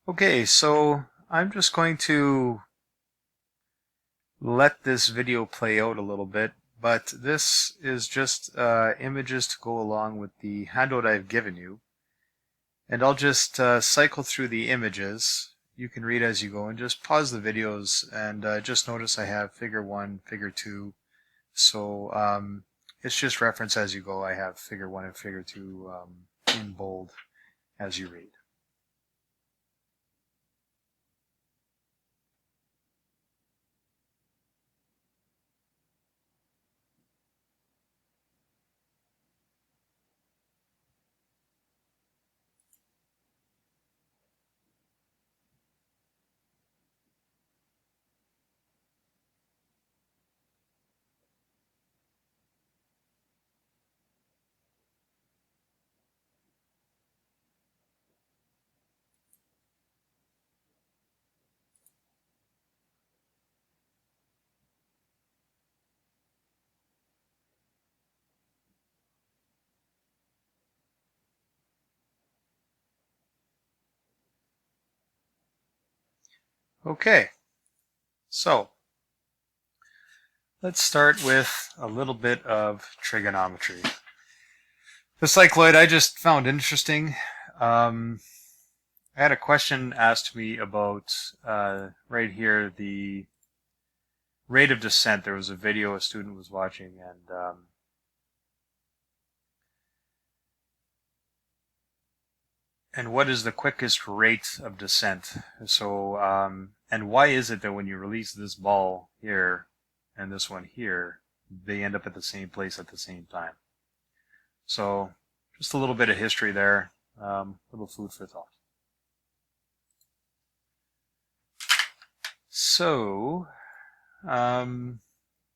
Okay, so I'm just going to let this video play out a little bit, but this is just images to go along with the handout I've given you. And I'll just cycle through the images. You can read as you go and just pause the videos and just notice I have figure 1, figure 2. So it's just reference as you go. I have figure 1 and figure 2 in bold as you read. Okay, so let's start with a little bit of trigonometry. The cycloid I just found interesting. I had a question asked me about right here the rate of descent. There was a video a student was watching, and what is the quickest rate of descent? So and why is it that when you release this ball here and this one here, they end up at the same place at the same time? So just a little bit of history there, little food for thought. So,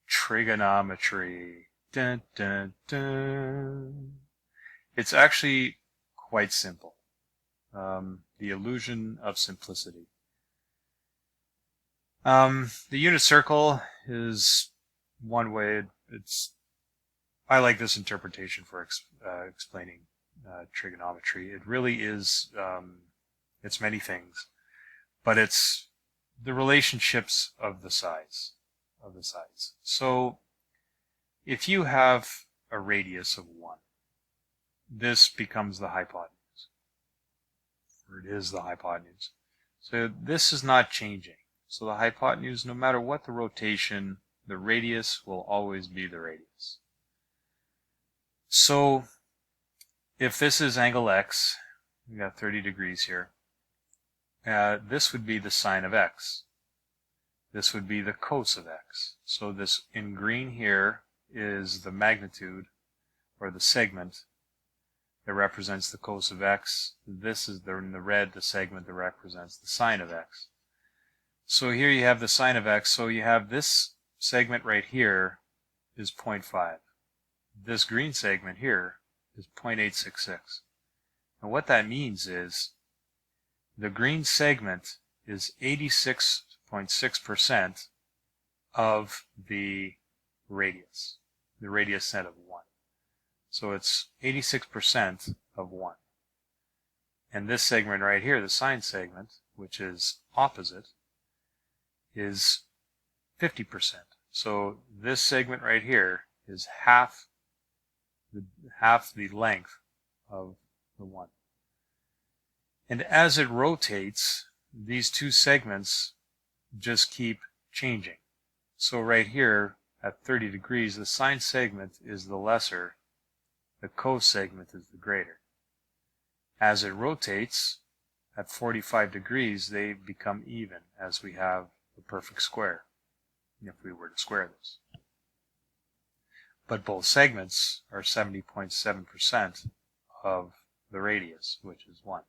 trigonometry. Dun, dun, dun. It's actually quite simple. The illusion of simplicity. The unit circle is one way. I like this interpretation for explaining trigonometry. It really is, it's many things, but it's the relationships of the sides. So if you have a radius of 1, this becomes the hypotenuse, or it is the hypotenuse. So this is not changing. So the hypotenuse, no matter what the rotation, the radius will always be the radius. So if this is angle x, we got 30 degrees here, this would be the sine of x. This would be the cos of x. So this in green here is the magnitude, or the segment, that represents the cos of x. This is in the red, the segment that represents the sine of x. So here you have the sine of x, so you have this segment right here is 0.5. This green segment here is 0.866. And what that means is the green segment is 86.6% of the radius set of 1. So it's 86% of 1. And this segment right here, the sine segment, which is opposite, is 50%. So this segment right here is half the length of the 1. And as it rotates, these two segments just keep changing. So right here at 30 degrees, the sine segment is the lesser, the cos segment is the greater. As it rotates, at 45 degrees, they become even as we have the perfect square, if we were to square this. But both segments are 70.7% of the radius, which is 1.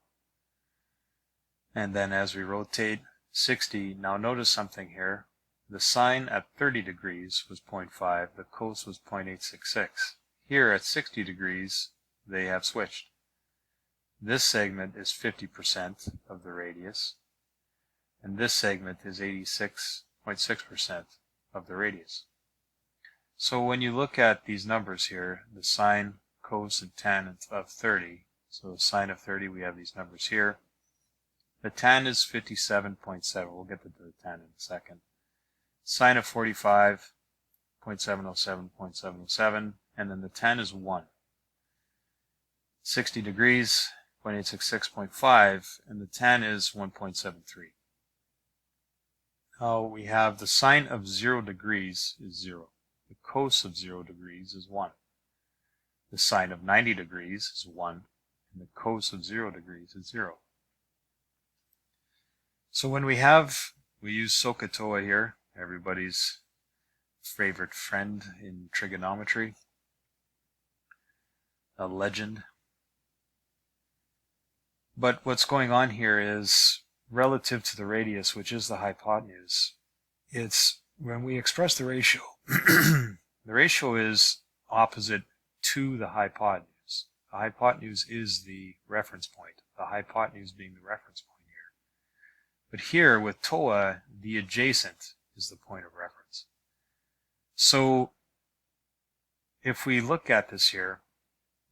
And then as we rotate 60, now notice something here. The sine at 30 degrees was 0.5, the cos was 0.866. Here at 60 degrees, they have switched. This segment is 50% of the radius, and this segment is 86.6% of the radius. So when you look at these numbers here, the sine, cos, and tan of 30, so sine of 30, we have these numbers here. The tan is 57.7. We'll get to the tan in a second. Sine of 45, 0.707, 0.707, and then the tan is 1. 60 degrees, 0.866.5, and the tan is 1.73. Now we have the sine of 0 degrees is 0. The cos of 0 degrees is 1. The sine of 90 degrees is 1, and the cos of 0 degrees is 0. So when we use SOHCAHTOA here, everybody's favorite friend in trigonometry, a legend. But what's going on here is relative to the radius, which is the hypotenuse. It's when we express the ratio, the ratio is opposite to the hypotenuse. The hypotenuse is the reference point, the hypotenuse being the reference point here. But here with TOA, the adjacent is the point of reference. So if we look at this here,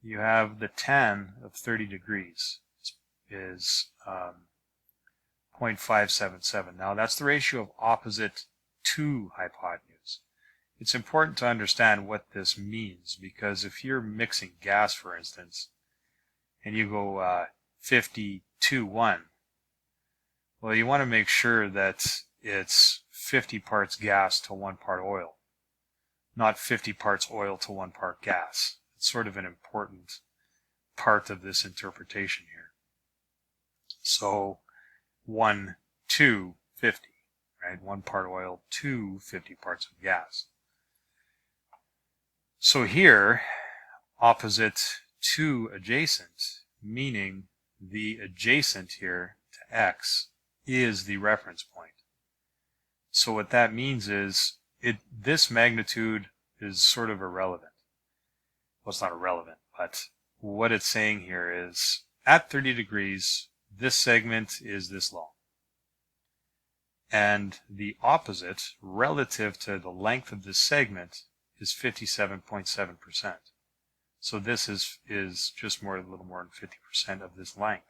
you have the tan of 30 degrees is 0.577. Now that's the ratio of opposite to hypotenuse. It's important to understand what this means, because if you're mixing gas, for instance, and you go 50 to 1, well, you want to make sure that it's 50 parts gas to 1 part oil, not 50 parts oil to 1 part gas. It's sort of an important part of this interpretation here. So 1 to 50, right? 1 part oil to 50 parts of gas. So here, opposite to adjacent, meaning the adjacent here to x is the reference point. So what that means is this magnitude is sort of irrelevant. Well, it's not irrelevant, but what it's saying here is at 30 degrees, this segment is this long. And the opposite, relative to the length of this segment, is 57.7%. So this is just a little more than 50% of this length.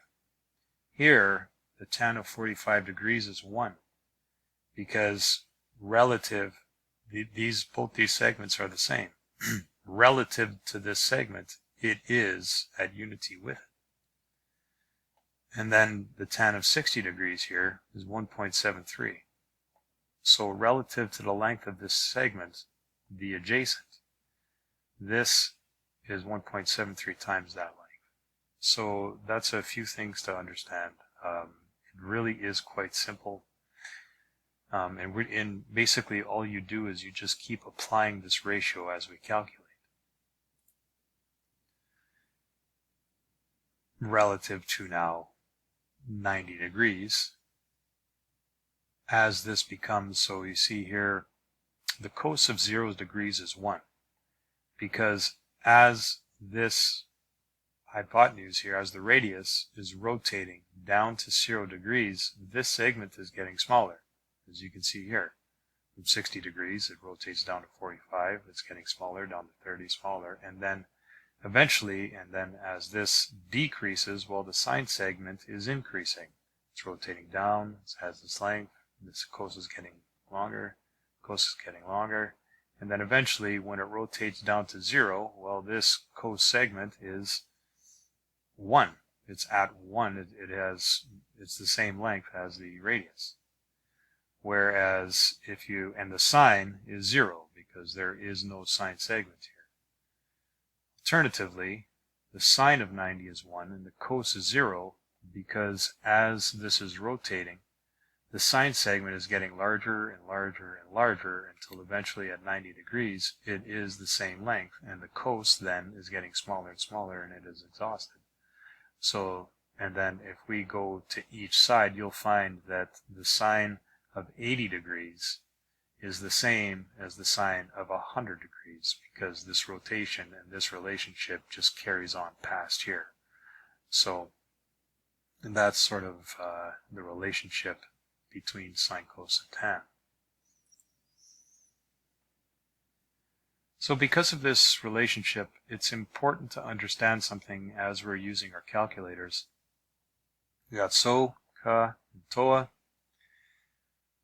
Here, the tan of 45 degrees is 1, because relative, both these segments are the same. Relative to this segment, it is at unity with it. And then the tan of 60 degrees here is 1.73. So relative to the length of this segment, the adjacent, this is 1.73 times that length. So that's a few things to understand. It really is quite simple. And basically all you do is you just keep applying this ratio as we calculate. Relative to now 90 degrees, as this becomes, so you see here, the cos of 0 degrees is 1, because as this hypotenuse here, as the radius is rotating down to 0 degrees, this segment is getting smaller, as you can see here. From 60 degrees, it rotates down to 45, it's getting smaller, down to 30, smaller, and then eventually, and then as this decreases, well, the sine segment is increasing. It's rotating down, it has this length, this cos is getting longer, cos is getting longer, and then eventually when it rotates down to 0, well, this cos segment is 1. It's at 1. It's the same length as the radius. Whereas and the sine is 0, because there is no sine segment here. Alternatively, the sine of 90 is 1 and the cos is 0, because as this is rotating, the sine segment is getting larger and larger and larger until eventually at 90 degrees it is the same length, and the cos then is getting smaller and smaller and it is exhausted. So, and then if we go to each side, you'll find that the sine of 80 degrees is the same as the sine of 100 degrees, because this rotation and this relationship just carries on past here. So, and that's sort of the relationship between sine, cos, and tan. So because of this relationship, it's important to understand something as we're using our calculators. We got SOH, ka, and toa.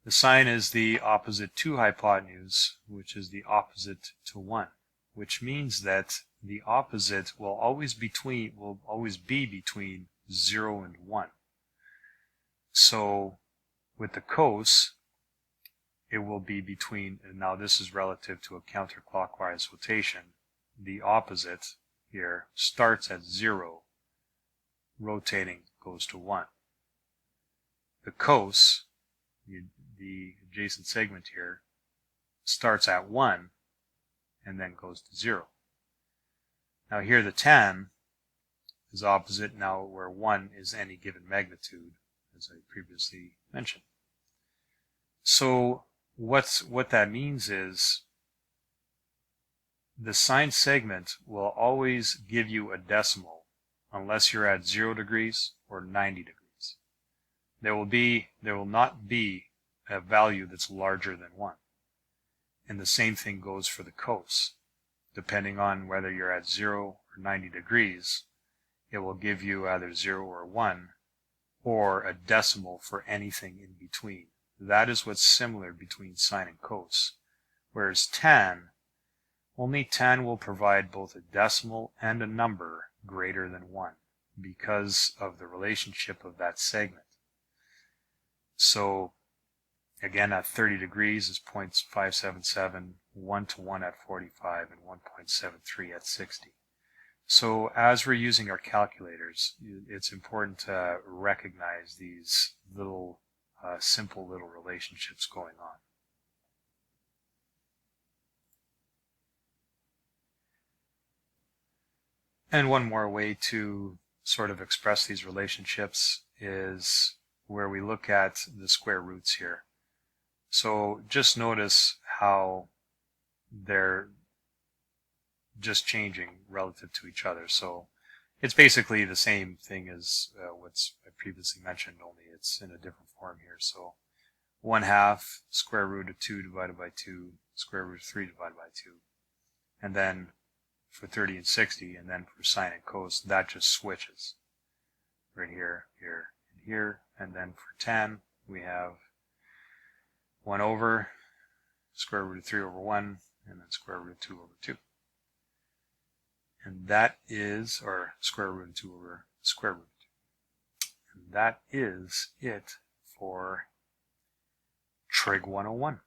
The sine is the opposite to hypotenuse, which is the opposite to 1, which means that the opposite will always be between 0 and 1. So with the cos, it will be between, and now this is relative to a counterclockwise rotation, the opposite here starts at 0, rotating goes to 1. The cos, the adjacent segment here, starts at 1 and then goes to 0. Now here the tan is opposite now where 1 is any given magnitude, as I previously mentioned. So what that means is the sine segment will always give you a decimal unless you're at 0 degrees or 90 degrees. There will not be a value that's larger than 1. And the same thing goes for the cos. Depending on whether you're at 0 or 90 degrees, it will give you either 0 or 1 or a decimal for anything in between. That is what's similar between sine and cos. Whereas only tan will provide both a decimal and a number greater than 1 because of the relationship of that segment. So again, at 30 degrees is 0.577, 1 to 1 at 45, and 1.73 at 60. So as we're using our calculators, it's important to recognize these little simple little relationships going on. And one more way to sort of express these relationships is where we look at the square roots here. So just notice how they're just changing relative to each other. So it's basically the same thing as what's I previously mentioned, only it's in a different form here. So 1/2 square root of 2 divided by 2, square root of 3 divided by 2. And then for 30 and 60, and then for sine and cos, that just switches. Right here, here, and here. And then for tan, we have 1 over square root of 3 over 1, and then square root of 2 over 2. And that is, or square root of 2 over square root of 2. And that is it for Trig 101.